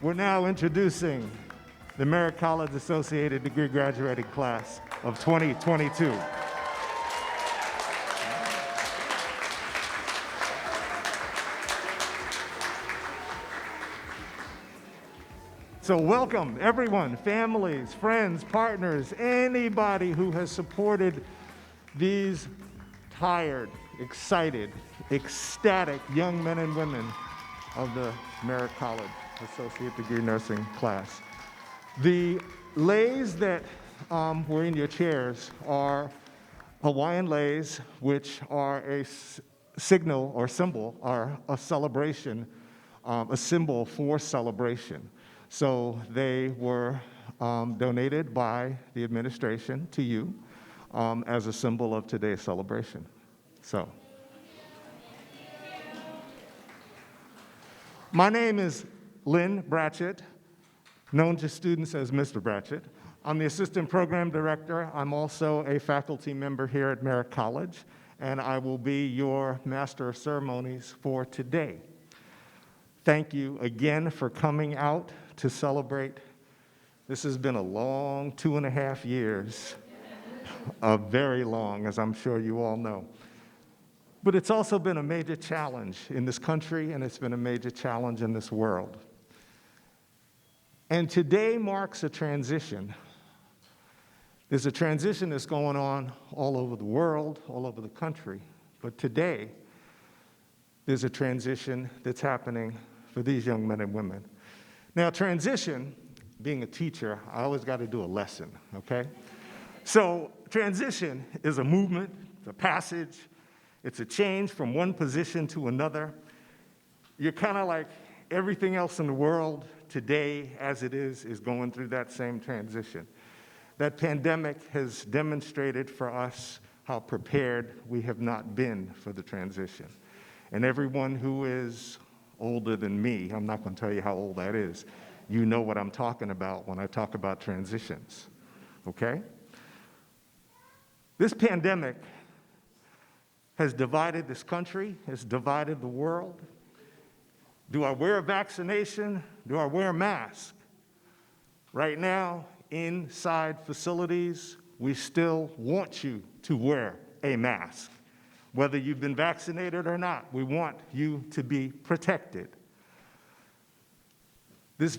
We're now introducing the Merritt College Associated Degree graduating class of 2022. So welcome everyone, families, friends, partners, anybody who has supported these tired, excited, ecstatic young men and women of the Merritt College Associate Degree Nursing class. The leis that were in your chairs are Hawaiian leis, which are a signal or symbol, or a celebration, a symbol for celebration. So they were donated by the administration to you as a symbol of today's celebration. So, my name is Lynn Bratchett, known to students as Mr. Bratchett. I'm the Assistant Program Director. I'm also a faculty member here at Merritt College, and I will be your Master of Ceremonies for today. Thank you again for coming out to celebrate. This has been a long 2.5 years, very long, as I'm sure you all know. But it's also been a major challenge in this country, and it's been a major challenge in this world. And today marks a transition. There's a transition that's going on all over the world, all over the country. But today, there's a transition that's happening for these young men and women. Now, transition, being a teacher, I always got to do a lesson, okay? So transition is a movement, it's a passage, it's a change from one position to another. You're kind of like everything else in the world today, as it is going through that same transition. That pandemic has demonstrated for us how prepared we have not been for the transition. And everyone who is older than me, I'm not going to tell you how old that is, you know what I'm talking about when I talk about transitions, okay? This pandemic has divided this country, has divided the world. Do I wear a vaccination? Do I wear a mask? Right now, inside facilities, we still want you to wear a mask. Whether you've been vaccinated or not, we want you to be protected. This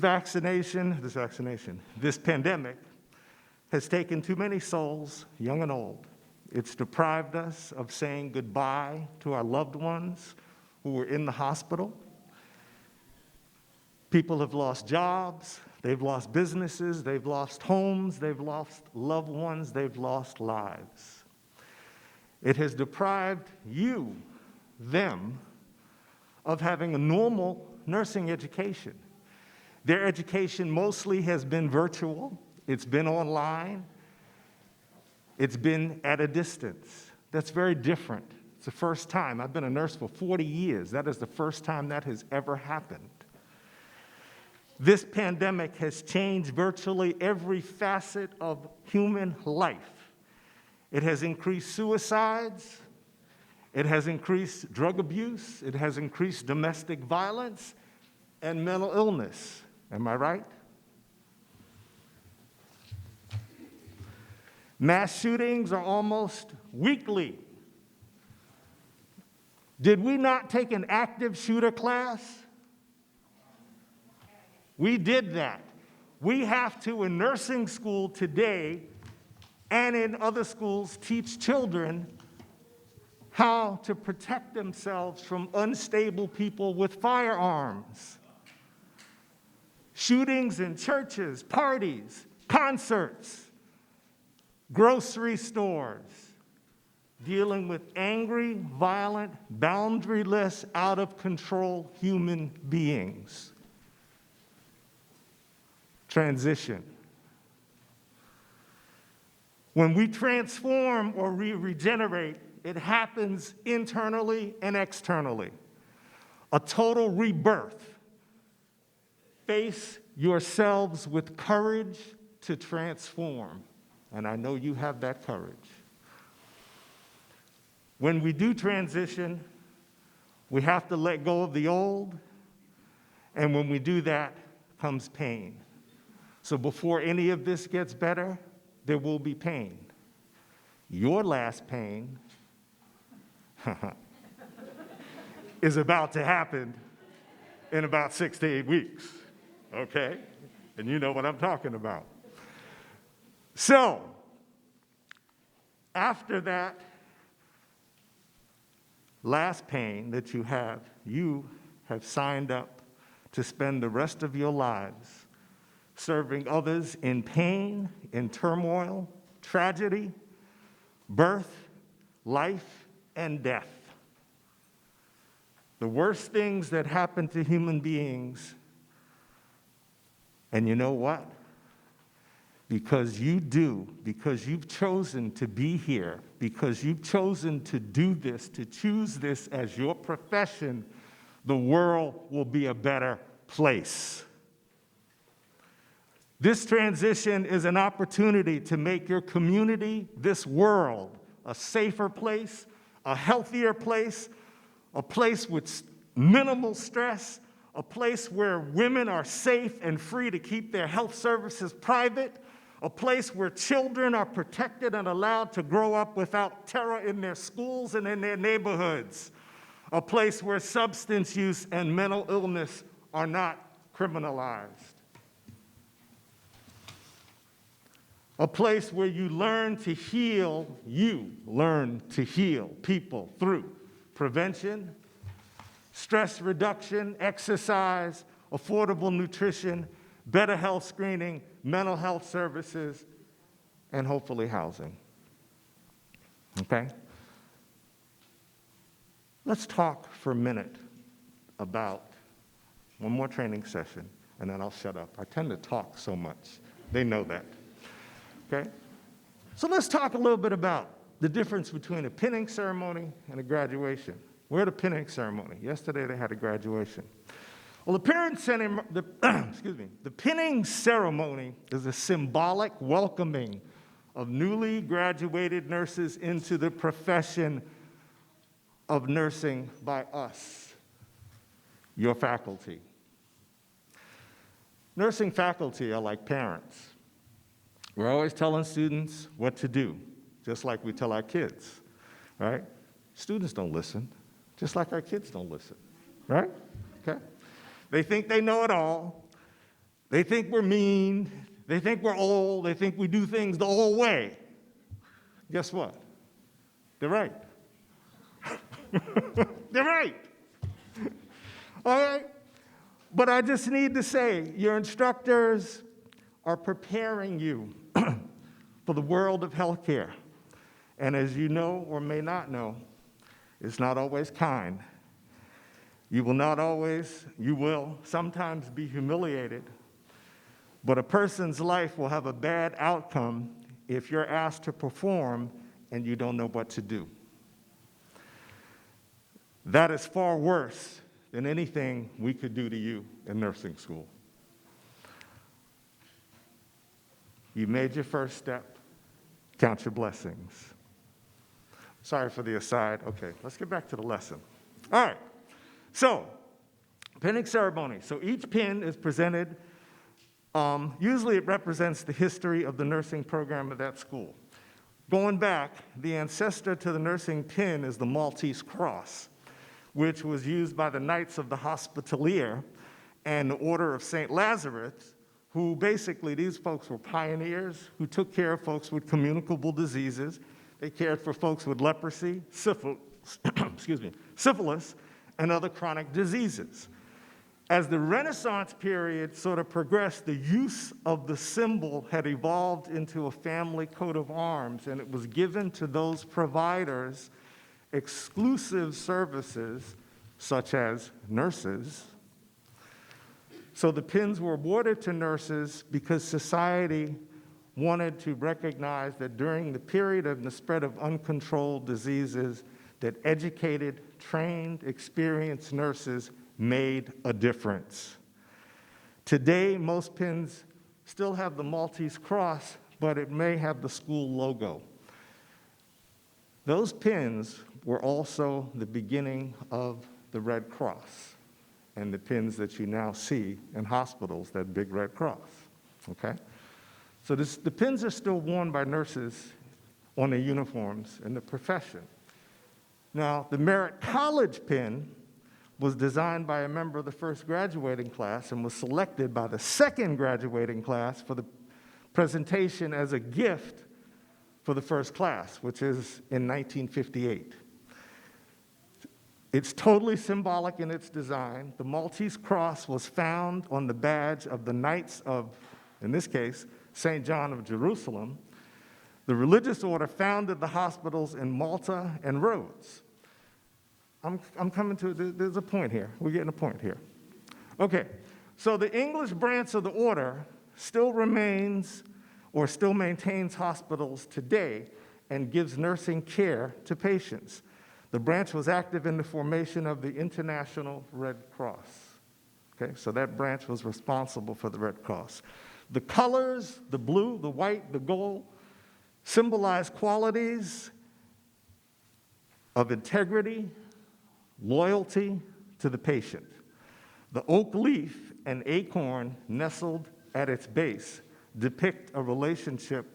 pandemic has taken too many souls, young and old. It's deprived us of saying goodbye to our loved ones who were in the hospital. People have lost jobs, they've lost businesses, they've lost homes, they've lost loved ones, they've lost lives. It has deprived you, them, of having a normal nursing education. Their education mostly has been virtual, it's been online, it's been at a distance. That's very different. It's the first time. I've been a nurse for 40 years. That is the first time that has ever happened. This pandemic has changed virtually every facet of human life. It has increased suicides, it has increased drug abuse, it has increased domestic violence and mental illness. Am I right? Mass shootings are almost weekly. Did we not take an active shooter class? We did that. We have to, in nursing school today and in other schools, teach children how to protect themselves from unstable people with firearms. Shootings in churches, parties, concerts, grocery stores, dealing with angry, violent, boundaryless, out of control human beings. Transition. When we transform or we regenerate, it happens internally and externally. A total rebirth. Face yourselves with courage to transform. And I know you have that courage. When we do transition, we have to let go of the old, and when we do that, comes pain. So before any of this gets better, there will be pain. Your last pain is about to happen in about 6 to 8 weeks, okay? And you know what I'm talking about. So, after that last pain that you have signed up to spend the rest of your lives serving others in pain, in turmoil, tragedy, birth, life, and death. The worst things that happen to human beings. And you know what? Because you've chosen to be here, because you've chosen to do this, to choose this as your profession, the world will be a better place. This transition is an opportunity to make your community, this world, a safer place, a healthier place, a place with minimal stress, a place where women are safe and free to keep their health services private, a place where children are protected and allowed to grow up without terror in their schools and in their neighborhoods, a place where substance use and mental illness are not criminalized, a place where you learn to heal people through prevention, stress reduction, exercise, affordable nutrition, better health screening, mental health services, and hopefully housing. Okay? Let's talk for a minute about one more training session, and then I'll shut up. I tend to talk so much. They know that. Okay? So let's talk a little bit about the difference between a pinning ceremony and a graduation. We're at a pinning ceremony. Yesterday they had a graduation. Well, the pinning ceremony is a symbolic welcoming of newly graduated nurses into the profession of nursing by us, your faculty. Nursing faculty are like parents. We're always telling students what to do, just like we tell our kids, right? Students don't listen, just like our kids don't listen, right? Okay? They think they know it all. They think we're mean. They think we're old. They think we do things the old way. Guess what? They're right. They're right. All right? But I just need to say, your instructors are preparing you for the world of healthcare. And as you know or may not know, it's not always kind. You will sometimes be humiliated, but a person's life will have a bad outcome if you're asked to perform and you don't know what to do. That is far worse than anything we could do to you in nursing school. You made your first step. Count your blessings. Sorry for the aside. Okay, let's get back to the lesson. All right. So, pinning ceremony. So each pin is presented, usually it represents the history of the nursing program at that school. Going back, the ancestor to the nursing pin is the Maltese Cross, which was used by the Knights of the Hospitalier and the Order of St. Lazarus, who basically, these folks were pioneers who took care of folks with communicable diseases. They cared for folks with leprosy, syphilis, and other chronic diseases. As the Renaissance period sort of progressed, the use of the symbol had evolved into a family coat of arms, and it was given to those providers exclusive services, such as nurses. So the pins were awarded to nurses because society wanted to recognize that during the period of the spread of uncontrolled diseases, that educated, trained, experienced nurses made a difference. Today, most pins still have the Maltese cross, but it may have the school logo. Those pins were also the beginning of the Red Cross and the pins that you now see in hospitals, that big Red Cross, okay? So the pins are still worn by nurses on their uniforms in the profession. Now, the Merit College pin was designed by a member of the first graduating class and was selected by the second graduating class for the presentation as a gift for the first class, which is in 1958. It's totally symbolic in its design. The Maltese cross was found on the badge of the Knights of, in this case, St. John of Jerusalem. The religious order founded the hospitals in Malta and Rhodes. I'm coming to, there's a point here. We're getting a point here. Okay, so the English branch of the order still remains or still maintains hospitals today and gives nursing care to patients. The branch was active in the formation of the International Red Cross. Okay, so that branch was responsible for the Red Cross. The colors, the blue, the white, the gold, symbolize qualities of integrity, loyalty to the patient. The oak leaf and acorn nestled at its base depict a relationship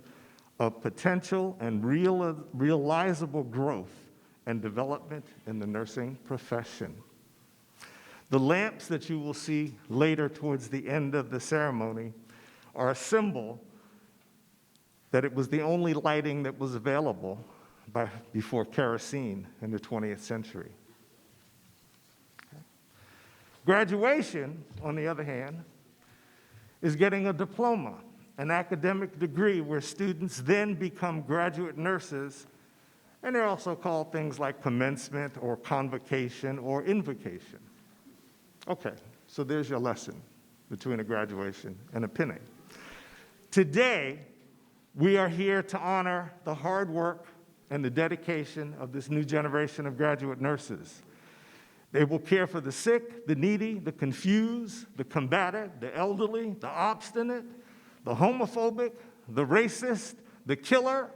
of potential and realizable growth and development in the nursing profession. The lamps that you will see later towards the end of the ceremony are a symbol that it was the only lighting that was available before kerosene in the 20th century. Graduation, on the other hand, is getting a diploma, an academic degree where students then become graduate nurses, and they're also called things like commencement or convocation or invocation. Okay, so there's your lesson between a graduation and a pinning. Today, we are here to honor the hard work and the dedication of this new generation of graduate nurses. They will care for the sick, the needy, the confused, the combative, the elderly, the obstinate, the homophobic, the racist, the killer,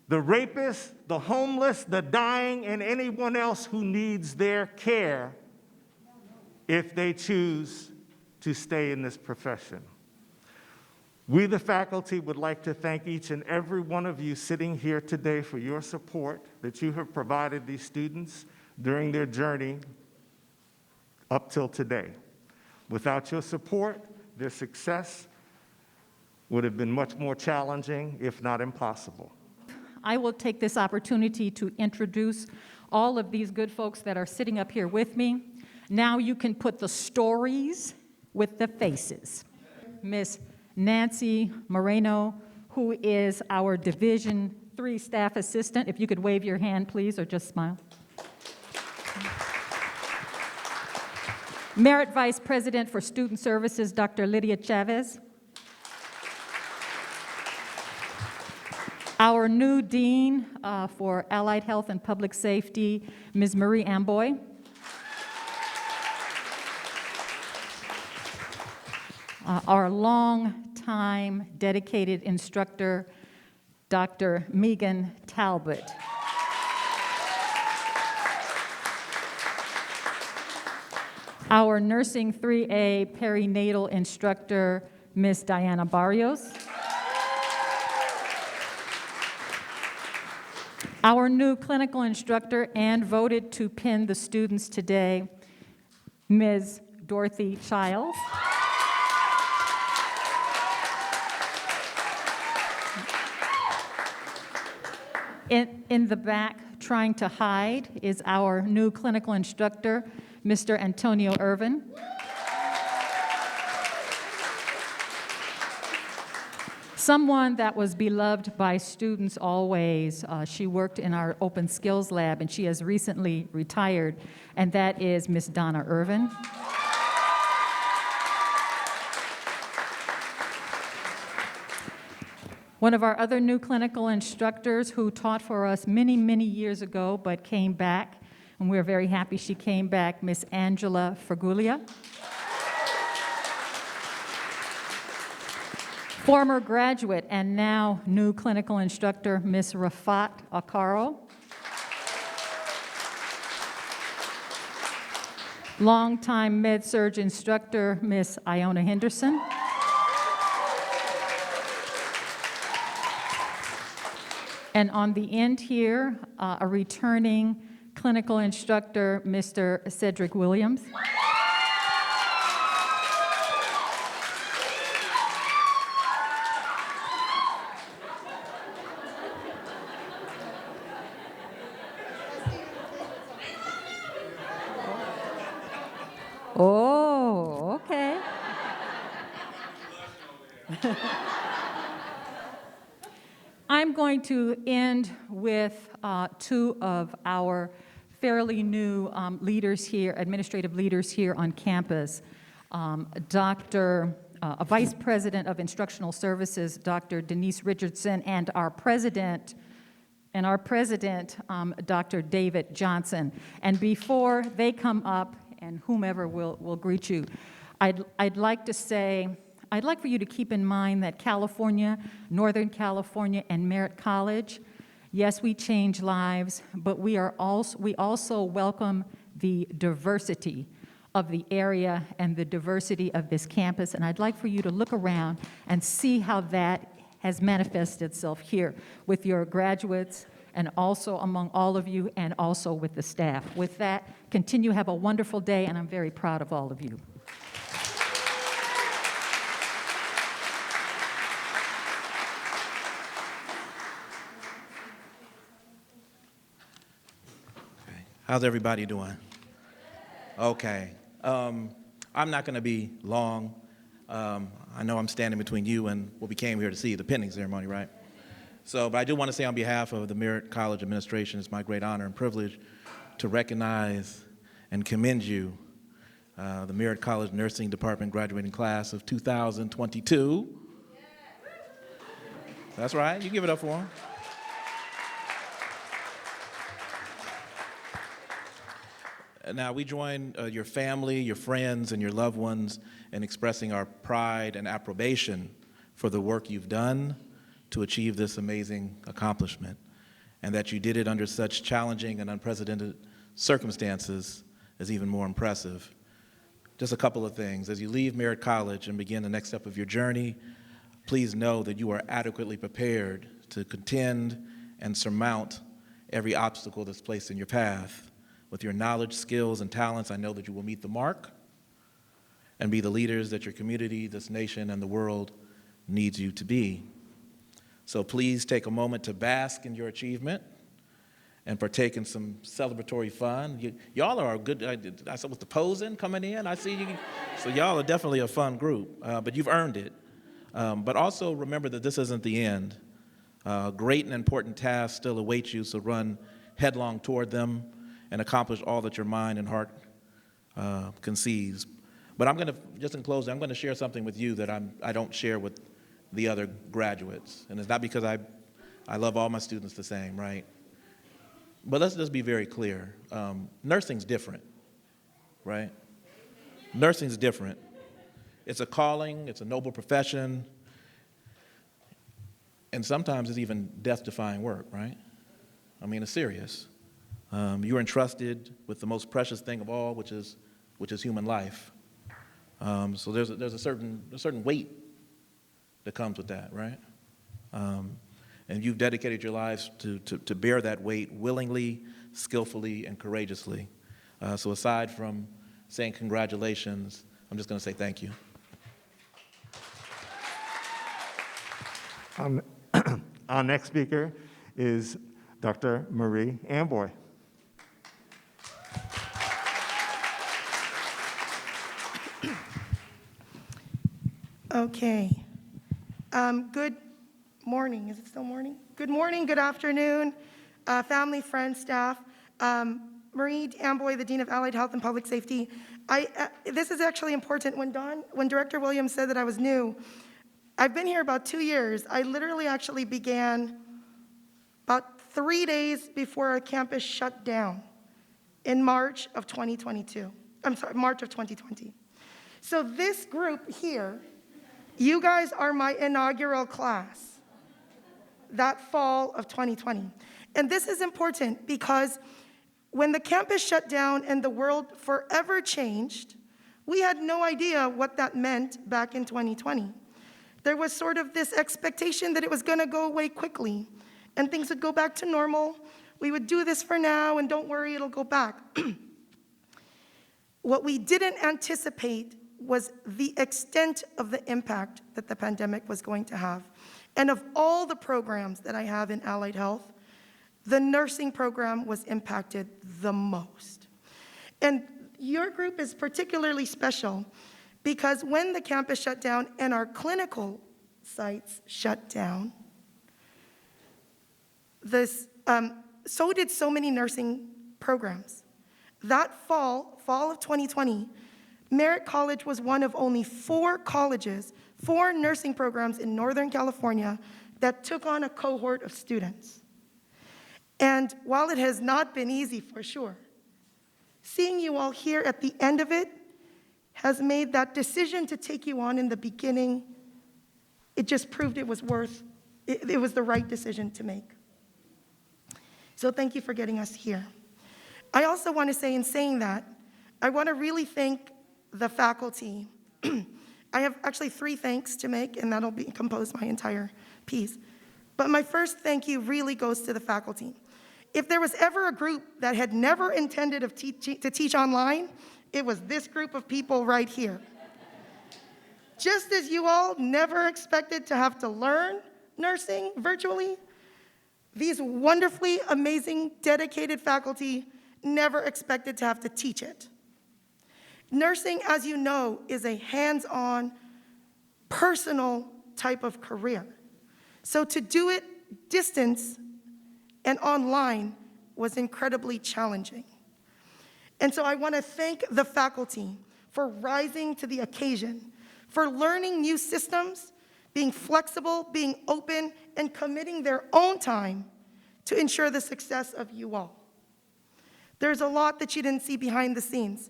the rapist, the homeless, the dying, and anyone else who needs their care if they choose to stay in this profession. We, the faculty, would like to thank each and every one of you sitting here today for your support that you have provided these students during their journey up till today. Without your support, their success would have been much more challenging, if not impossible. I will take this opportunity to introduce all of these good folks that are sitting up here with me. Now you can put the stories with the faces. Miss Nancy Moreno, who is our Division III Staff Assistant. If you could wave your hand, please, or just smile. Merit Vice President for Student Services, Dr. Lydia Chavez. Our new Dean for Allied Health and Public Safety, Ms. Marie Amboy. Our long-time dedicated instructor, Dr. Megan Talbot. Our Nursing 3A perinatal instructor, Ms. Diana Barrios. Our new clinical instructor and voted to pin the students today, Ms. Dorothy Childs. In the back, trying to hide, is our new clinical instructor, Mr. Antonio Irvin. Someone that was beloved by students always. She worked in our Open Skills Lab, and she has recently retired, and that is Miss Donna Irvin. One of our other new clinical instructors who taught for us many, many years ago, but came back, and we're very happy she came back, Miss Angela Fergulia. Former graduate and now new clinical instructor, Miss Rafat Akaro. Longtime med-surg instructor, Miss Iona Henderson. And on the end here, a returning clinical instructor, Mr. Cedric Williams. Oh, okay. I'm going to end with two of our fairly new leaders here, administrative leaders here on campus. A Vice President of Instructional Services, Dr. Denise Richardson, and our President, Dr. David Johnson. And before they come up, and whomever will greet you, I'd like to say, I'd like for you to keep in mind that California, Northern California, and Merritt College, yes, we change lives, but we also welcome the diversity of the area and the diversity of this campus. And I'd like for you to look around and see how that has manifested itself here with your graduates and also among all of you and also with the staff. With that, continue to have a wonderful day, and I'm very proud of all of you. How's everybody doing? Okay. I'm not going to be long. I know I'm standing between you and what we came here to see, the pinning ceremony, right? But I do want to say on behalf of the Merritt College administration, it's my great honor and privilege to recognize and commend you, the Merritt College Nursing Department graduating class of 2022. That's right. You give it up for them. Now, we join your family, your friends, and your loved ones in expressing our pride and approbation for the work you've done to achieve this amazing accomplishment, and that you did it under such challenging and unprecedented circumstances is even more impressive. Just a couple of things. As you leave Merritt College and begin the next step of your journey, please know that you are adequately prepared to contend and surmount every obstacle that's placed in your path. With your knowledge, skills, and talents, I know that you will meet the mark and be the leaders that your community, this nation, and the world needs you to be. So please take a moment to bask in your achievement and partake in some celebratory fun. Y'all are a good, I said with the posing coming in, I see you. So y'all are definitely a fun group, but you've earned it. But also remember that this isn't the end. Great and important tasks still await you, so run headlong toward them and accomplish all that your mind and heart conceives. But I'm going to, just in closing, I'm going to share something with you that I don't share with the other graduates. And it's not because I love all my students the same, right? But let's just be very clear. Nursing's different, right? Nursing's different. It's a calling, it's a noble profession, and sometimes it's even death-defying work, right? I mean, it's serious. You're entrusted with the most precious thing of all, which is human life. So there's a certain weight that comes with that, right? And you've dedicated your lives to bear that weight willingly, skillfully, and courageously. So aside from saying congratulations, I'm just going to say thank you. Our next speaker is Dr. Marie Amboy. Okay. Good morning. Is it still morning? Good morning, good afternoon, family, friends, staff. Marie Amboy, the Dean of Allied Health and Public Safety. This is actually important. When Director Williams said that I was new, I've been here about 2 years. I literally actually began about 3 days before our campus shut down in March of 2022. I'm sorry, March of 2020. So this group here, you guys are my inaugural class that fall of 2020. And this is important because when the campus shut down and the world forever changed, we had no idea what that meant back in 2020. There was sort of this expectation that it was going to go away quickly and things would go back to normal. We would do this for now and don't worry, it'll go back. What we didn't anticipate was the extent of the impact that the pandemic was going to have. And of all the programs that I have in Allied Health, the nursing program was impacted the most. And your group is particularly special because when the campus shut down and our clinical sites shut down, so did so many nursing programs. That fall of 2020, Merritt College was one of only 4 colleges, 4 nursing programs in Northern California that took on a cohort of students. And while it has not been easy for sure, seeing you all here at the end of it has made that decision to take you on in the beginning, it just proved it was the right decision to make. So thank you for getting us here. I also want to say, in saying that, I want to really thank the faculty. I have actually 3 thanks to make, and that'll compose my entire piece. But my first thank you really goes to the faculty. If there was ever a group that had never intended to teach online, it was this group of people right here. Just as you all never expected to have to learn nursing virtually, these wonderfully amazing, dedicated faculty never expected to have to teach it. Nursing, as you know, is a hands-on, personal type of career. So to do it distance and online was incredibly challenging. And so I want to thank the faculty for rising to the occasion, for learning new systems, being flexible, being open, and committing their own time to ensure the success of you all. There's a lot that you didn't see behind the scenes,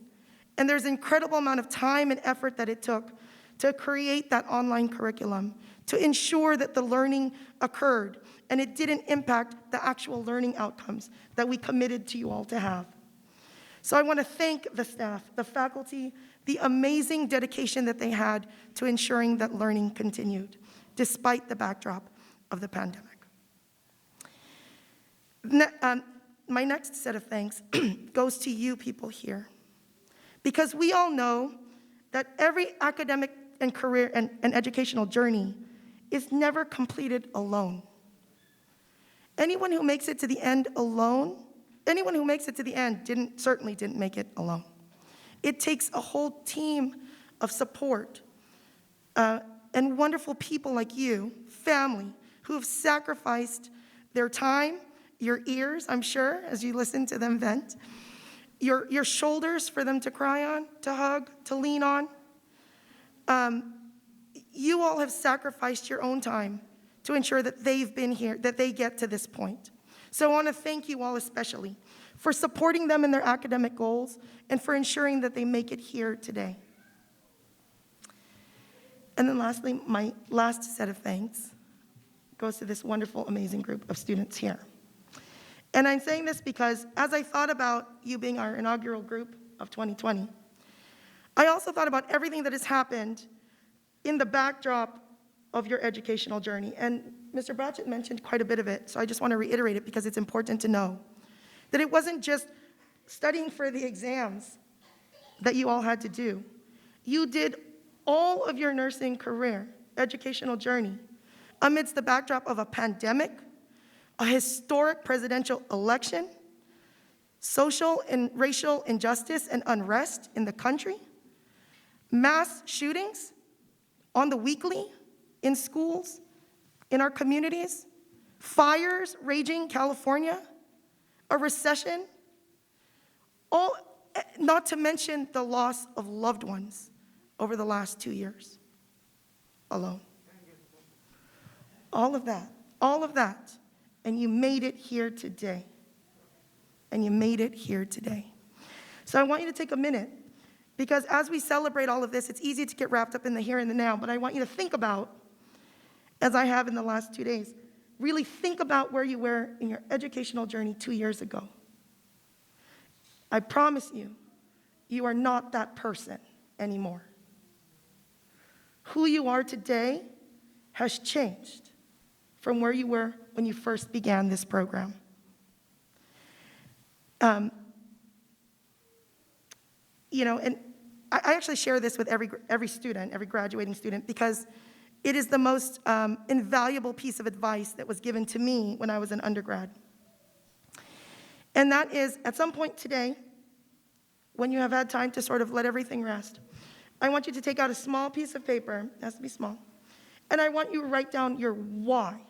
and there's an incredible amount of time and effort that it took to create that online curriculum, to ensure that the learning occurred and it didn't impact the actual learning outcomes that we committed to you all to have. So I want to thank the staff, the faculty, the amazing dedication that they had to ensuring that learning continued, despite the backdrop of the pandemic. My next set of thanks goes to you people here, because we all know that every academic and career and educational journey is never completed alone. Anyone who makes it to the end alone, anyone who makes it to the end certainly didn't make it alone. It takes a whole team of support and wonderful people like you, family, who have sacrificed their time, your ears, I'm sure, as you listen to them vent, your shoulders for them to cry on, to hug, to lean on. You all have sacrificed your own time to ensure that they've been here, that they get to this point. So I want to thank you all especially for supporting them in their academic goals and for ensuring that they make it here today. And then lastly, my last set of thanks goes to this wonderful, amazing group of students here. And I'm saying this because as I thought about you being our inaugural group of 2020, I also thought about everything that has happened in the backdrop of your educational journey. And Mr. Bratchett mentioned quite a bit of it, so I just want to reiterate it because it's important to know that it wasn't just studying for the exams that you all had to do. You did all of your nursing career, educational journey, amidst the backdrop of a pandemic, a historic presidential election, social and racial injustice and unrest in the country, mass shootings, on the weekly, in schools, in our communities, fires raging California, a recession, not to mention the loss of loved ones over the last 2 years alone. All of that, and you made it here today. And you made it here today. So I want you to take a minute, because as we celebrate all of this, it's easy to get wrapped up in the here and the now, but I want you to think about, as I have in the last 2 days, really think about where you were in your educational journey 2 years ago. I promise you, you are not that person anymore. Who you are today has changed from where you were when you first began this program. And I actually share this with every student, every graduating student, because it is the most invaluable piece of advice that was given to me when I was an undergrad. And that is, at some point today, when you have had time to sort of let everything rest, I want you to take out a small piece of paper, it has to be small, and I want you to write down your why.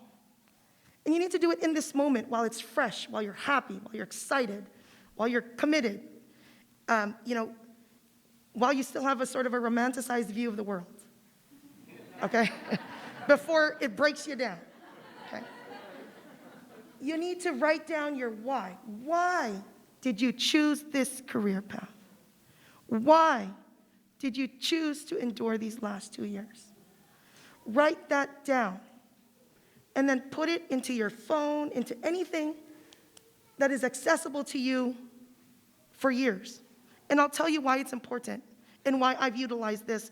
And you need to do it in this moment while it's fresh, while you're happy, while you're excited, while you're committed, while you still have a sort of a romanticized view of the world, okay? Before it breaks you down, okay? You need to write down your why. Why did you choose this career path? Why did you choose to endure these last 2 years? Write that down, and then put it into your phone, into anything that is accessible to you for years. And I'll tell you why it's important and why I've utilized this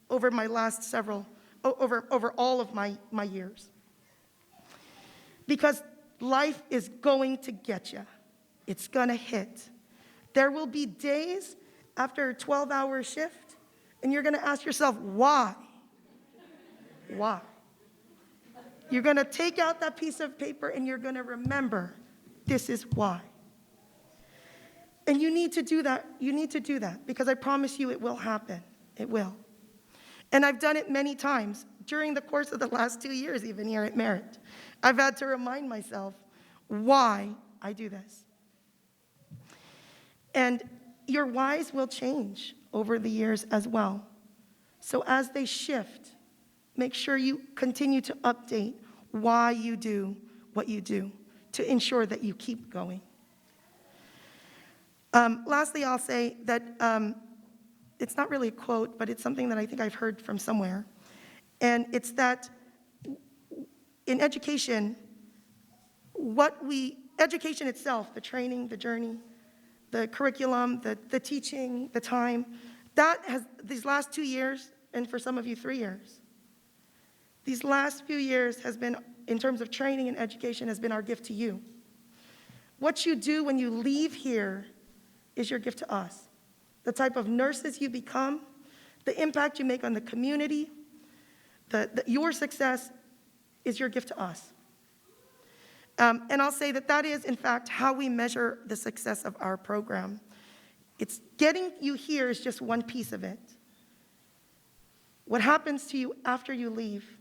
over my last over all of my years. Because life is going to get you. It's gonna hit. There will be days after a 12-hour shift, and you're gonna ask yourself, why? Why? You're gonna take out that piece of paper and you're gonna remember, this is why. And you need to do that. You need to do that, because I promise you it will happen. It will. And I've done it many times during the course of the last 2 years, even here at Merit. I've had to remind myself why I do this. And your whys will change over the years as well. So as they shift, make sure you continue to update why you do what you do to ensure that you keep going. Lastly, I'll say that it's not really a quote, but it's something that I think I've heard from somewhere. And it's that in education, education itself, the training, the journey, the curriculum, the teaching, the time, that has, these last 2 years, and for some of you 3 years, these last few years has been, in terms of training and education, has been our gift to you. What you do when you leave here is your gift to us. The type of nurses you become, the impact you make on the community, your success is your gift to us. And I'll say that that is, in fact, how we measure the success of our program. It's getting you here is just one piece of it. What happens to you after you leave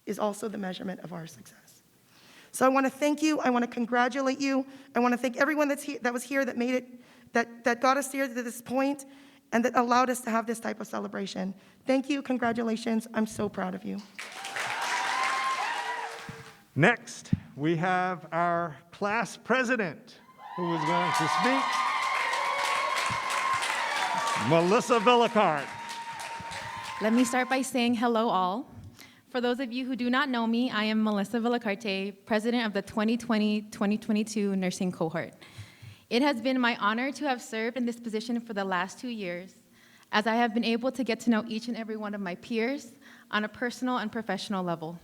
is also the measurement of our success. So I want to thank you. I want to congratulate you. I want to thank everyone that was here, that made it, that got us here to this point, and that allowed us to have this type of celebration. Thank you. Congratulations. I'm so proud of you. Next, we have our class president, who is going to speak, Melissa Villicard. Let me start by saying hello, all. For those of you who do not know me, I am Melissa Villicarte, president of the 2020-2022 nursing cohort. It has been my honor to have served in this position for the last 2 years, as I have been able to get to know each and every one of my peers on a personal and professional level.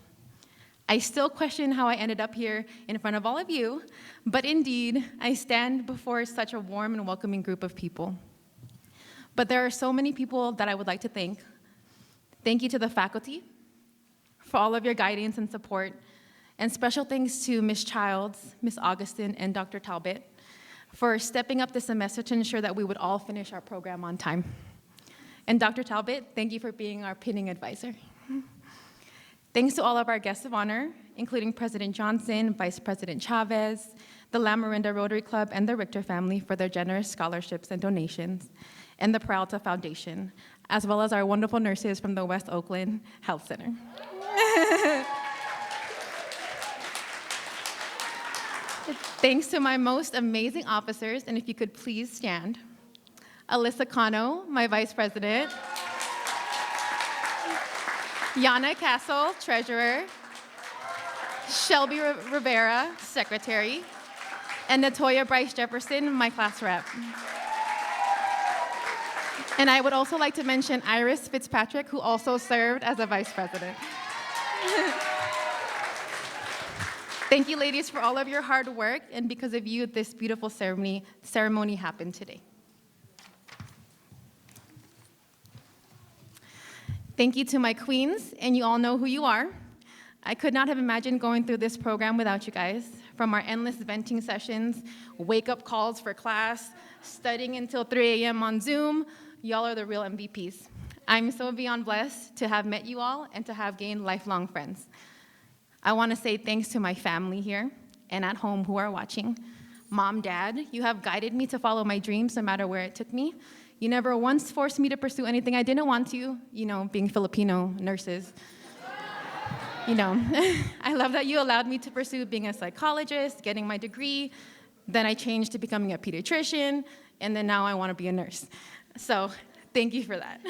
I still question how I ended up here in front of all of you, but indeed, I stand before such a warm and welcoming group of people. But there are so many people that I would like to thank. Thank you to the faculty for all of your guidance and support, and special thanks to Ms. Childs, Ms. Augustin, and Dr. Talbot for stepping up this semester to ensure that we would all finish our program on time. And Dr. Talbot, thank you for being our pinning advisor. Thanks to all of our guests of honor, including President Johnson, Vice President Chavez, the La Miranda Rotary Club, and the Richter family for their generous scholarships and donations, and the Peralta Foundation, as well as our wonderful nurses from the West Oakland Health Center. Thanks to my most amazing officers, and if you could please stand. Alyssa Cano, my Vice President. Yana Castle, Treasurer. Shelby Rivera, Secretary. And Natoya Bryce Jefferson, my class rep. And I would also like to mention Iris Fitzpatrick, who also served as a Vice President. Thank you, ladies, for all of your hard work, and because of you, this beautiful ceremony happened today. Thank you to my queens, and you all know who you are. I could not have imagined going through this program without you guys. From our endless venting sessions, wake-up calls for class, studying until 3 a.m. on Zoom, y'all are the real MVPs. I'm so beyond blessed to have met you all and to have gained lifelong friends. I want to say thanks to my family here and at home who are watching. Mom, Dad, you have guided me to follow my dreams no matter where it took me. You never once forced me to pursue anything I didn't want to, being Filipino nurses. I love that you allowed me to pursue being a psychologist, getting my degree. Then I changed to becoming a pediatrician, and then now I want to be a nurse. So thank you for that.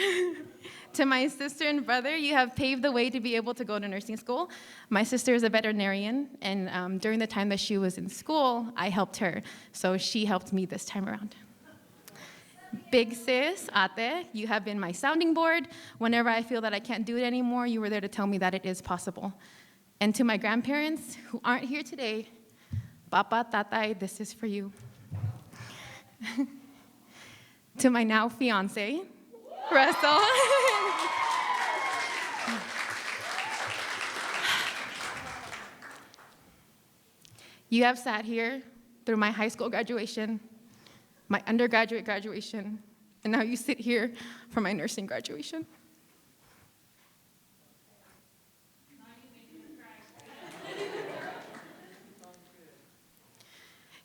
To my sister and brother, you have paved the way to be able to go to nursing school. My sister is a veterinarian, and during the time that she was in school, I helped her. So she helped me this time around. Big sis, Ate, you have been my sounding board. Whenever I feel that I can't do it anymore, you were there to tell me that it is possible. And to my grandparents who aren't here today, Papa, Tatay, this is for you. To my now fiance, Russell. You have sat here through my high school graduation, my undergraduate graduation, and now you sit here for my nursing graduation.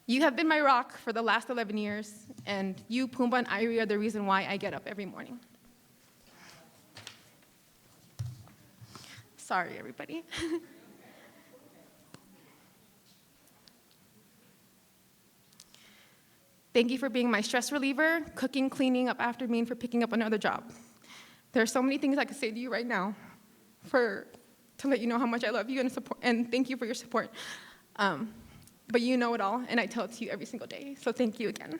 You have been my rock for the last 11 years, and you, Pumbaa, and Irie are the reason why I get up every morning. Sorry, everybody. Thank you for being my stress reliever, cooking, cleaning up after me, and for picking up another job. There are so many things I could say to you right now to let you know how much I love you and thank you for your support. But you know it all, and I tell it to you every single day, so thank you again.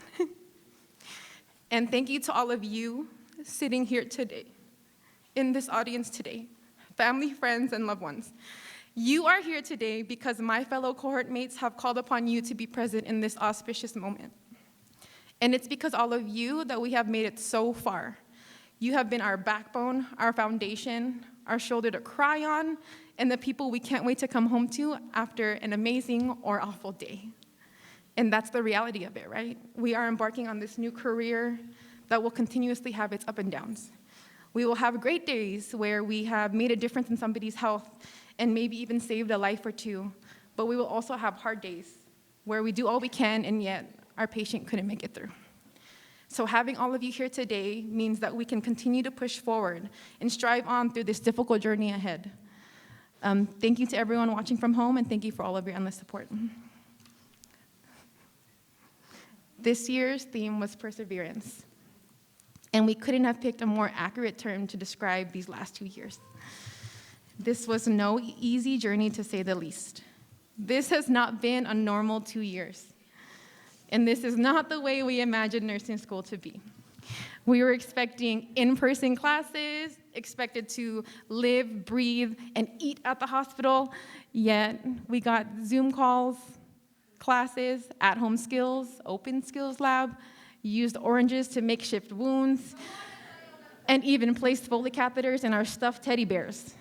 And thank you to all of you sitting here today, in this audience today, family, friends, and loved ones. You are here today because my fellow cohort mates have called upon you to be present in this auspicious moment. And it's because all of you that we have made it so far. You have been our backbone, our foundation, our shoulder to cry on, and the people we can't wait to come home to after an amazing or awful day. And that's the reality of it, right? We are embarking on this new career that will continuously have its ups and downs. We will have great days where we have made a difference in somebody's health and maybe even saved a life or two, but we will also have hard days where we do all we can and yet our patient couldn't make it through. So having all of you here today means that we can continue to push forward and strive on through this difficult journey ahead. Thank you to everyone watching from home, and thank you for all of your endless support. This year's theme was perseverance, and we couldn't have picked a more accurate term to describe these last 2 years. This was no easy journey, to say the least. This has not been a normal 2 years. And this is not the way we imagined nursing school to be. We were expecting in-person classes, expected to live, breathe, and eat at the hospital, yet we got Zoom calls, classes, at-home skills, open skills lab, used oranges to makeshift wounds, and even placed Foley catheters in our stuffed teddy bears.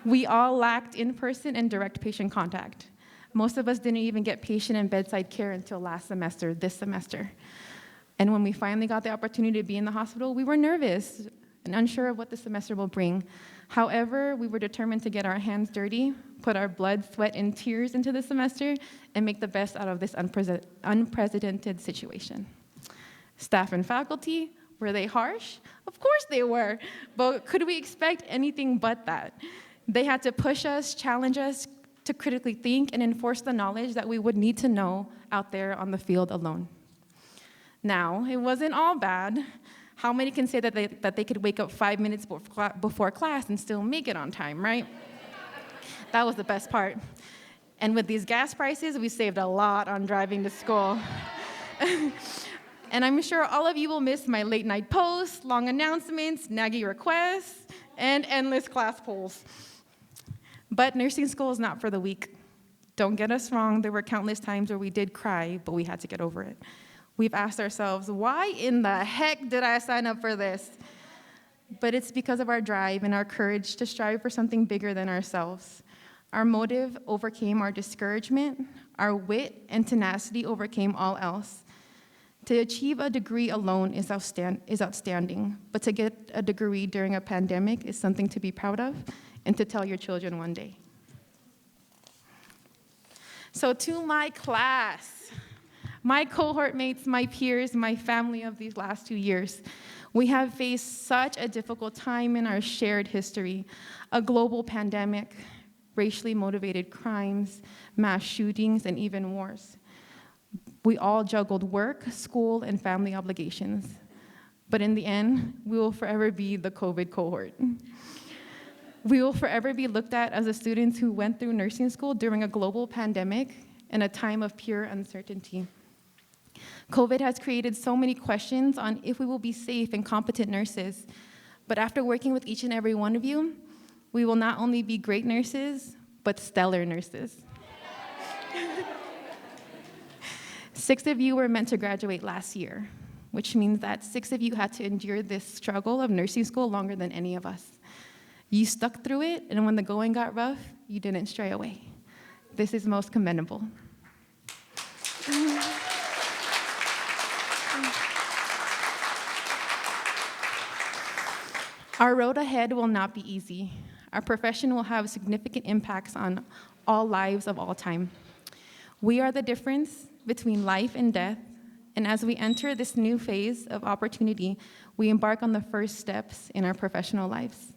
We all lacked in-person and direct patient contact. Most of us didn't even get patient and bedside care until this semester. And when we finally got the opportunity to be in the hospital, we were nervous. and unsure of what the semester will bring. However, we were determined to get our hands dirty, put our blood, sweat, and tears into the semester, and make the best out of this unprecedented situation. Staff and faculty, were they harsh? Of course they were, but could we expect anything but that? They had to push us, challenge us to critically think, and enforce the knowledge that we would need to know out there on the field alone. Now, it wasn't all bad. How many can say that they could wake up 5 minutes before class and still make it on time, right? That was the best part. And with these gas prices, we saved a lot on driving to school. And I'm sure all of you will miss my late night posts, long announcements, naggy requests, and endless class polls. But nursing school is not for the weak. Don't get us wrong, there were countless times where we did cry, but we had to get over it. We've asked ourselves, why in the heck did I sign up for this? But it's because of our drive and our courage to strive for something bigger than ourselves. Our motive overcame our discouragement, our wit and tenacity overcame all else. To achieve a degree alone is outstanding, but to get a degree during a pandemic is something to be proud of and to tell your children one day. So to my class, my cohort mates, my peers, my family of these last 2 years, we have faced such a difficult time in our shared history, a global pandemic, racially motivated crimes, mass shootings, and even wars. We all juggled work, school, and family obligations. But in the end, we will forever be the COVID cohort. We will forever be looked at as the students who went through nursing school during a global pandemic and a time of pure uncertainty. COVID has created so many questions on if we will be safe and competent nurses. But after working with each and every one of you, we will not only be great nurses, but stellar nurses. 6 of you were meant to graduate last year, which means that 6 of you had to endure this struggle of nursing school longer than any of us. You stuck through it, and when the going got rough, you didn't stray away. This is most commendable. Our road ahead will not be easy. Our profession will have significant impacts on all lives of all time. We are the difference between life and death, and as we enter this new phase of opportunity, we embark on the first steps in our professional lives.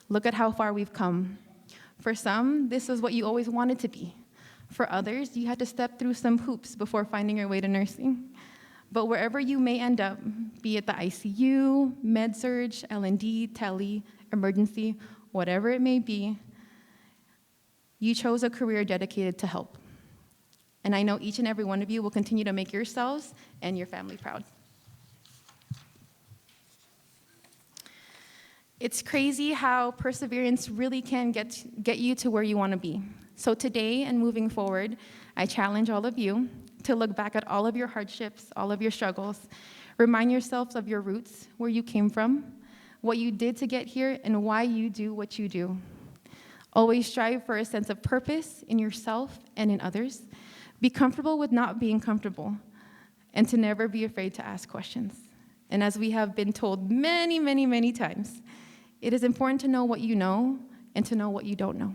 Look at how far we've come. For some, this is what you always wanted to be. For others, you had to step through some hoops before finding your way to nursing. But wherever you may end up, be it the ICU, med-surg, L&D, tele, emergency, whatever it may be, you chose a career dedicated to help. And I know each and every one of you will continue to make yourselves and your family proud. It's crazy how perseverance really can get you to where you want to be. So today and moving forward, I challenge all of you to look back at all of your hardships, all of your struggles. Remind yourselves of your roots, where you came from, what you did to get here, and why you do what you do. Always strive for a sense of purpose in yourself and in others. Be comfortable with not being comfortable, and to never be afraid to ask questions. And as we have been told many, many, many times, it is important to know what you know and to know what you don't know.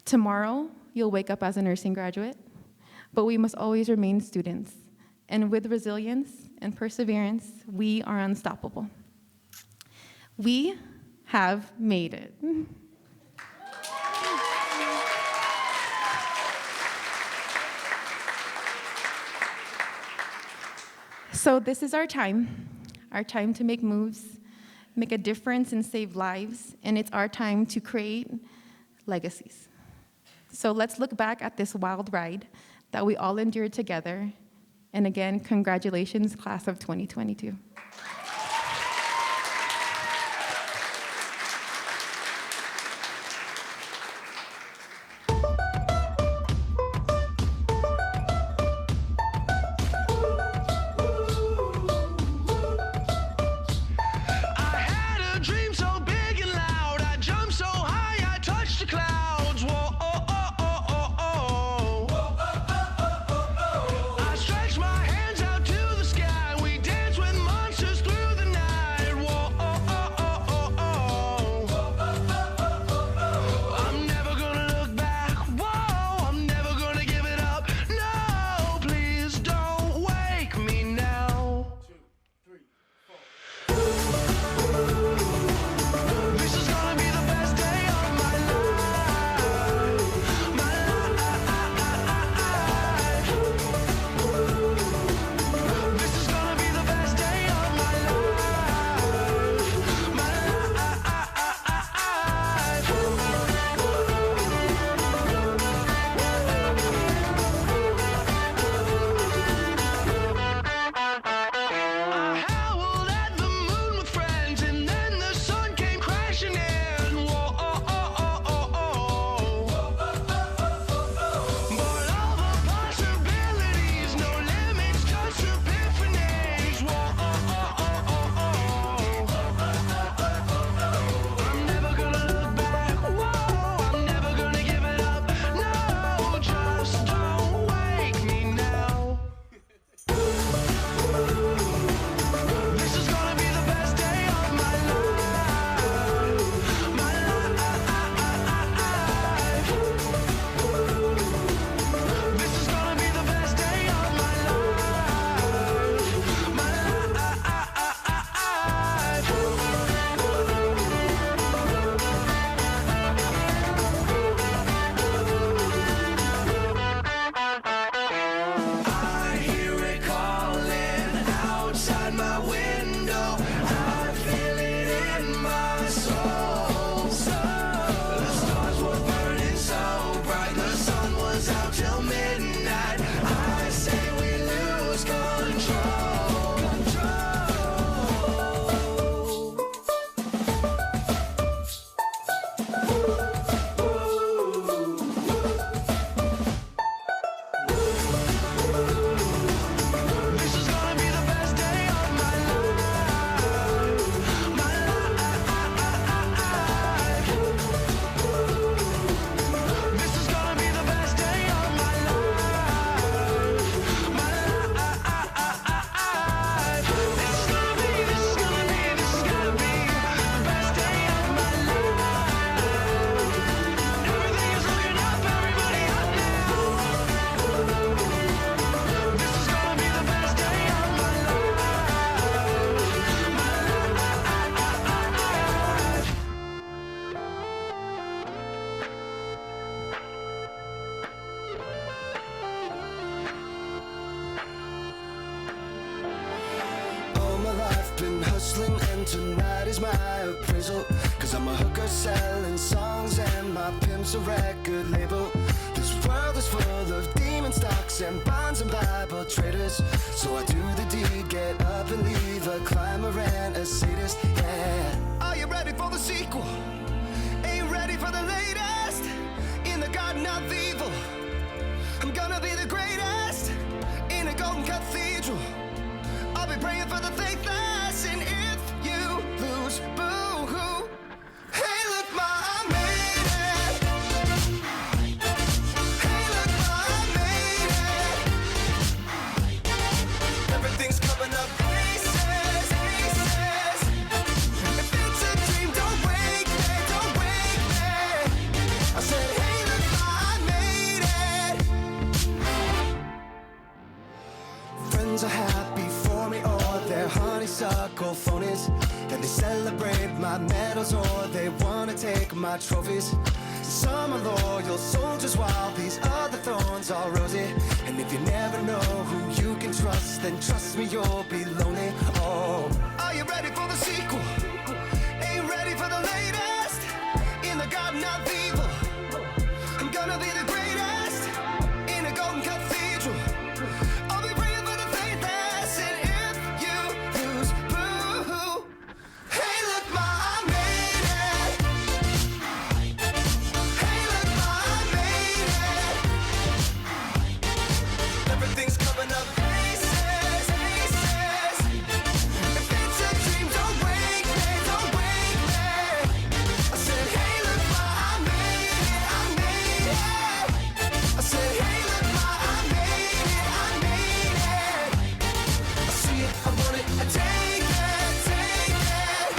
Tomorrow, you'll wake up as a nursing graduate, but we must always remain students. And with resilience and perseverance, we are unstoppable. We have made it. So this is our time to make moves, make a difference and save lives, and it's our time to create legacies. So let's look back at this wild ride that we all endured together. And again, congratulations, class of 2022. I stretch my hands out to the sky. We dance with money. is my appraisal. Cause I'm a hooker selling songs and my pimp's a record label. This world is full of demon stocks and bonds and Bible traders. So I do the deed, get up and leave a climber and a sadist, yeah. Are you ready for the sequel? Ain't you ready for the latest? In the garden of evil, I'm gonna be the greatest. In a golden cathedral, I'll be praying for the faithless. And if you lose, boo-hoo. Hey, look, ma, I made it. Hey, look, ma, I made it. Everything's coming up aces, aces. If it's a dream, don't wake me, don't wake me. I said, hey, look, ma, I made it. Friends are happy for me, or they're honeysuckle phonies. And they celebrate my medals, or they wanna take my trophies. Some are loyal soldiers, while these other thorns are rosy. And if you never know who you can trust, then trust me, you'll be lonely. Oh, are you ready for the sequel? Ain't you ready for the latest? In the garden of evil, I'm gonna be the greatest. In a golden cathedral, I'll be praying for the faithless. And if you lose, boo-hoo. Hey, look, ma, I made it. Hey, look, ma, I made it. Everything's coming up aces, aces. If it's a dream, don't wake me, don't wake me. I said, hey, look, ma, I made it, I made it. I said, hey, look, ma, I made it, I made it. I see it, I want it, I take it, take it.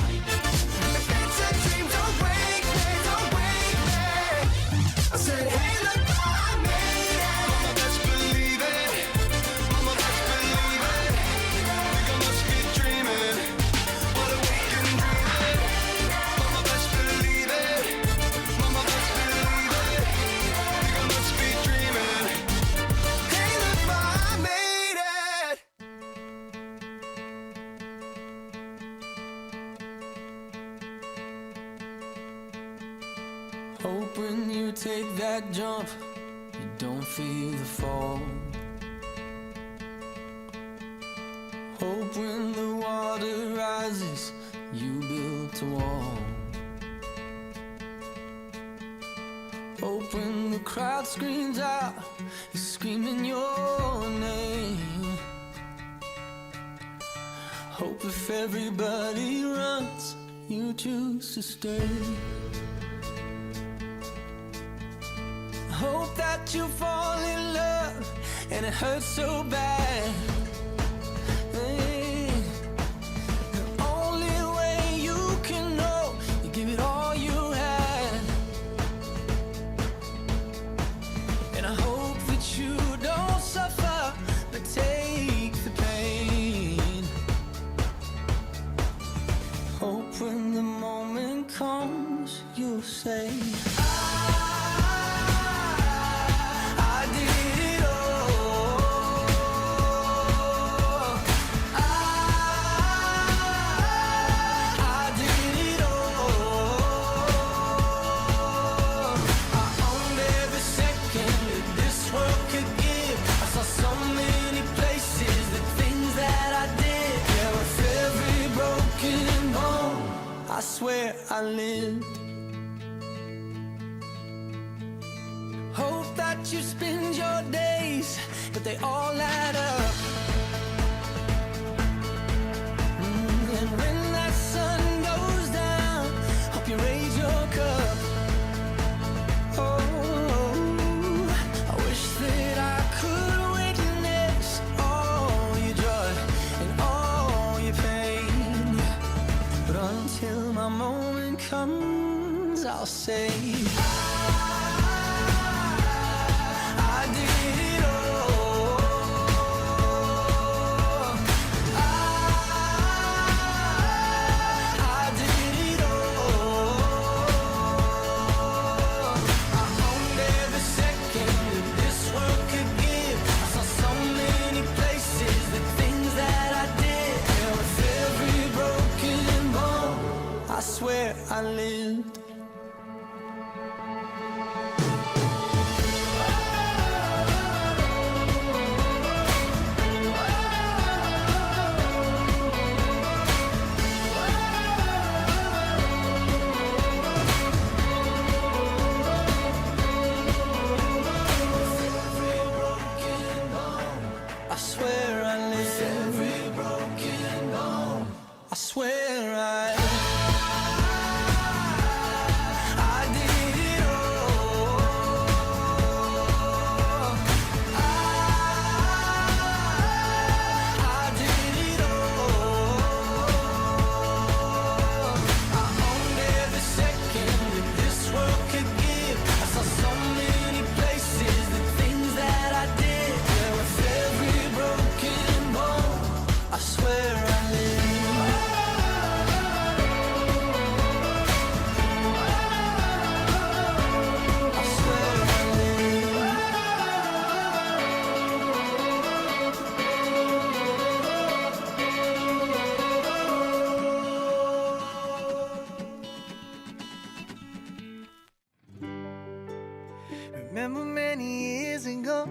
If it's a dream, don't wake me, don't wake me. I said, hey, look, ma, I made it. Mama, best believe it. Mama, best believe it. Think I must be dreaming, but we can dream it. Mama, best believe it. Mama, best believe it. Think I must be dreaming. Hey, look, ma, I made it. Hope when you take that jump, you don't feel the fall. Hope when the water rises, you built a wall. Hope when the crowd screams out, you're screaming your name. Hope if everybody runs, you choose to stay. Hope that you fall in love and it hurts so bad. Hey, the only way you can know, you give it all you had. And I hope that you don't suffer, but take the pain. Hope when the moment comes, you'll say, I did it all. I did it all. I owned every second that this world could give. I saw so many places, the things that I did. Yeah, with every broken bone, I swear I lived. Hope that you spend your days, but they all add up. And when that sun goes down, hope you raise your cup. Oh, I wish that I could witness all your joy and all your pain. But until my moment comes, I'll say, I did it all. I did it all. I owned every second that this world could give. I saw so many places, the things that I did. Yeah, with every broken bone, I swear I lived. I swear I lived. Every broken bone. I swear I did it all. I did it all. I owned every second that this world could give. I saw so many places, the things that I did. Yeah, with every broken bone, I swear I lived. I swear I lived. Remember many years ago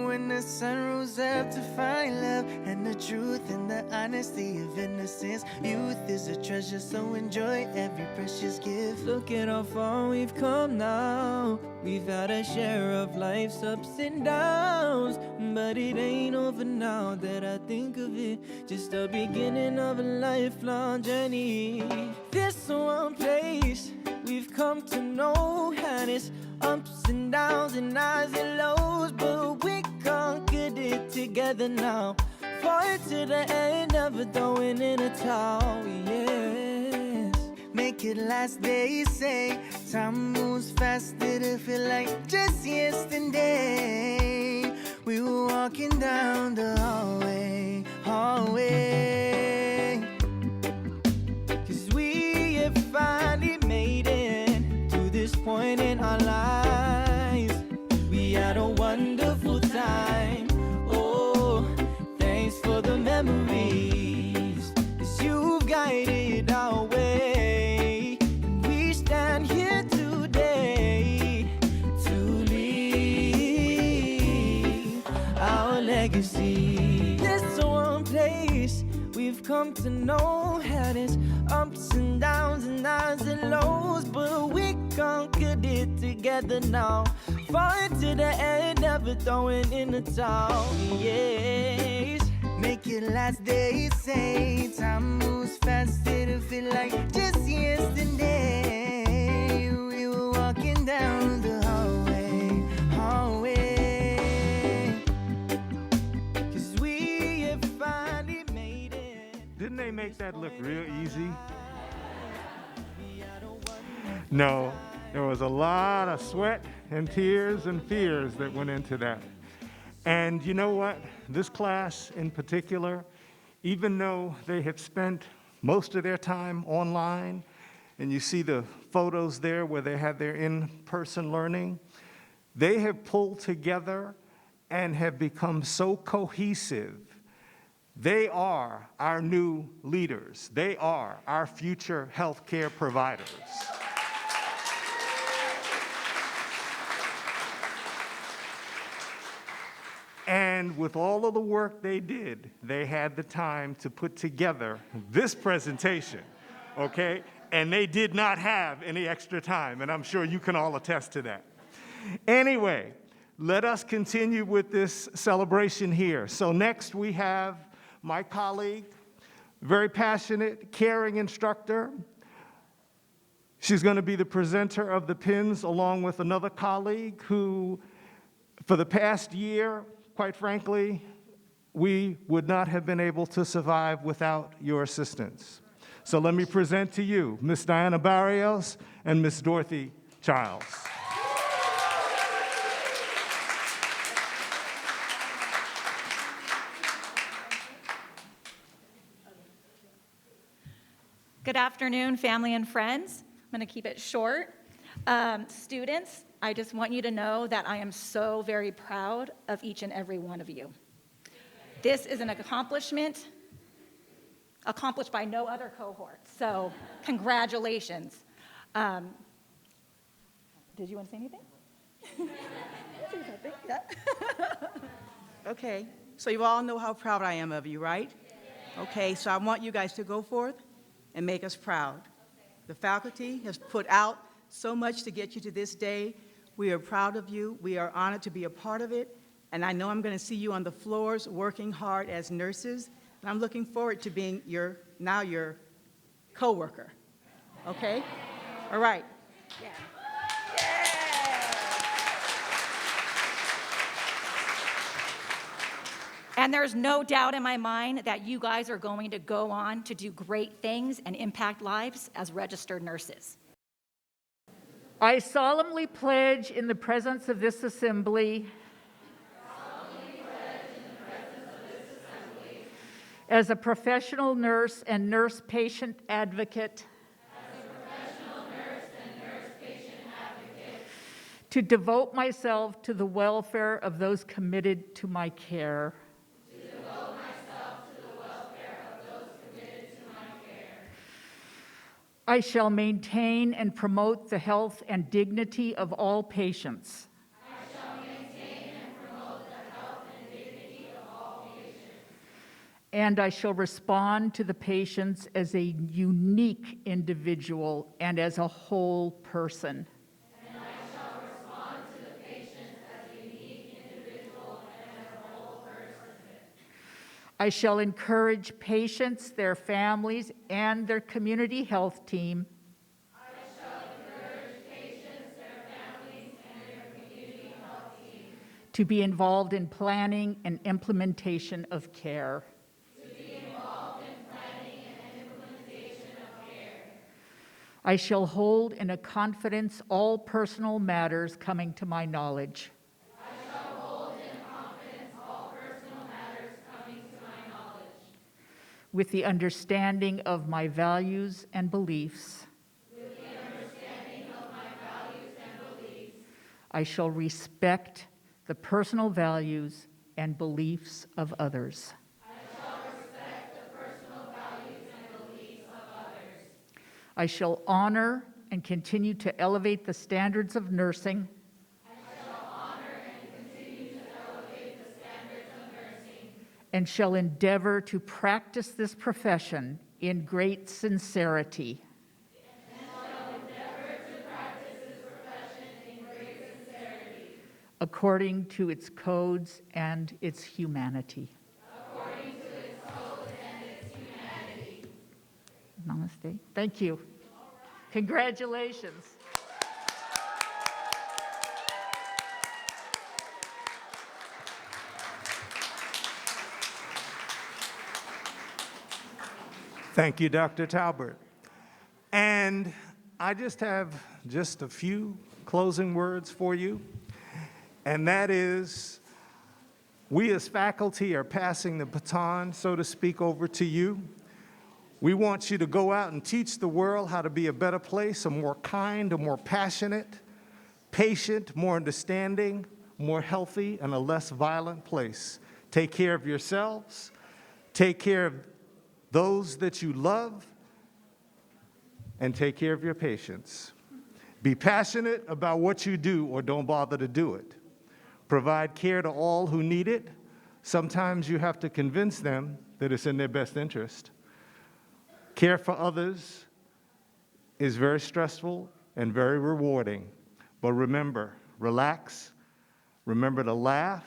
when the sun rose up to find love and the truth and the honesty of innocence. Youth is a treasure, so enjoy every precious gift. Look at how far we've come now. We've had a share of life's ups and downs, but it ain't over now that I think of it. Just the beginning of a lifelong journey. This one place we've come to know, had its ups and downs and highs and lows, but we conquered it together now. Fight to the end, never throwing in a towel, yes. Make it last, they say. Time moves faster to feel like just yesterday. We were walking down the hallway. 'Cause we have finally made it to this point in our lives. We had a wonderful time. Oh, thanks for the memories, 'cause you've guided our way. And we stand here today to leave our legacy. This one place we've come to know, had its ups and downs and highs and lows, but we conquered it together now. Fight to the end, never throwing in the towel, yes. Make it last, they say. Time moves faster to feel like just yesterday. We were walking down the hallway. 'Cause we have finally made it. Didn't they make that look real easy? No, there was a lot of sweat and tears and fears that went into that. And you know what? This class in particular, even though they have spent most of their time online, and you see the photos there where they had their in-person learning, they have pulled together and have become so cohesive. They are our new leaders. They are our future healthcare providers. And with all of the work they did, they had the time to put together this presentation, okay? And they did not have any extra time, and I'm sure you can all attest to that. Anyway, let us continue with this celebration here. So next we have my colleague, very passionate, caring instructor. She's going to be the presenter of the pins along with another colleague who, for the past year, quite frankly, we would not have been able to survive without your assistance. So let me present to you Ms. Diana Barrios and Ms. Dorothy Childs. Good afternoon, family and friends. I'm going to keep it short. Students, I just want you to know that I am so very proud of each and every one of you. This is an accomplishment accomplished by no other cohort. So congratulations. Did you want to say anything? Yeah. Okay, so you all know how proud I am of you, right? Okay, so I want you guys to go forth and make us proud. The faculty has put out so much to get you to this day. We are proud of you. We are honored to be a part of it. And I know I'm going to see you on the floors working hard as nurses. And I'm looking forward to being your coworker. Okay? All right. And there's no doubt in my mind that you guys are going to go on to do great things and impact lives as registered nurses. I solemnly pledge in the presence of this assembly as a professional nurse and nurse patient advocate to devote myself to the welfare of those committed to my care. I shall maintain and promote the health and dignity of all patients. And I shall respond to the patients as a unique individual and as a whole person. I shall encourage patients, their families, and their community health team to be involved in planning and implementation of care. I shall hold in a confidence all personal matters coming to my knowledge. With the understanding of my values and beliefs. I shall respect the personal values and beliefs of others. I shall honor and continue to elevate the standards of nursing. And shall endeavor to practice this profession in great sincerity. According to its codes and its humanity. Namaste. Thank you. Congratulations. Thank you, Dr. Talbert. And I just have a few closing words for you, and that is, we as faculty are passing the baton, so to speak, over to you. We want you to go out and teach the world how to be a better place, a more kind, a more passionate, patient, more understanding, more healthy, and a less violent place. Take care of yourselves. Take care of those that you love, and take care of your patients. Be passionate about what you do or don't bother to do it. Provide care to all who need it. Sometimes you have to convince them that it's in their best interest. Care for others is very stressful and very rewarding. But remember, relax, remember to laugh,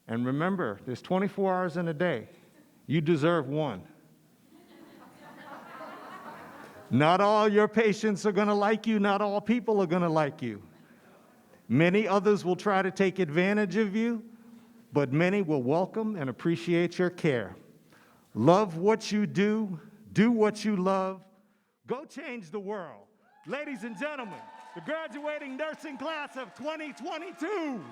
and remember, there's 24 hours in a day. You deserve one. Not all your patients are going to like you. Not all people are going to like you. Many others will try to take advantage of you, but many will welcome and appreciate your care. Love what you do what you love, go change the world. Ladies and gentlemen, the graduating nursing class of 2022.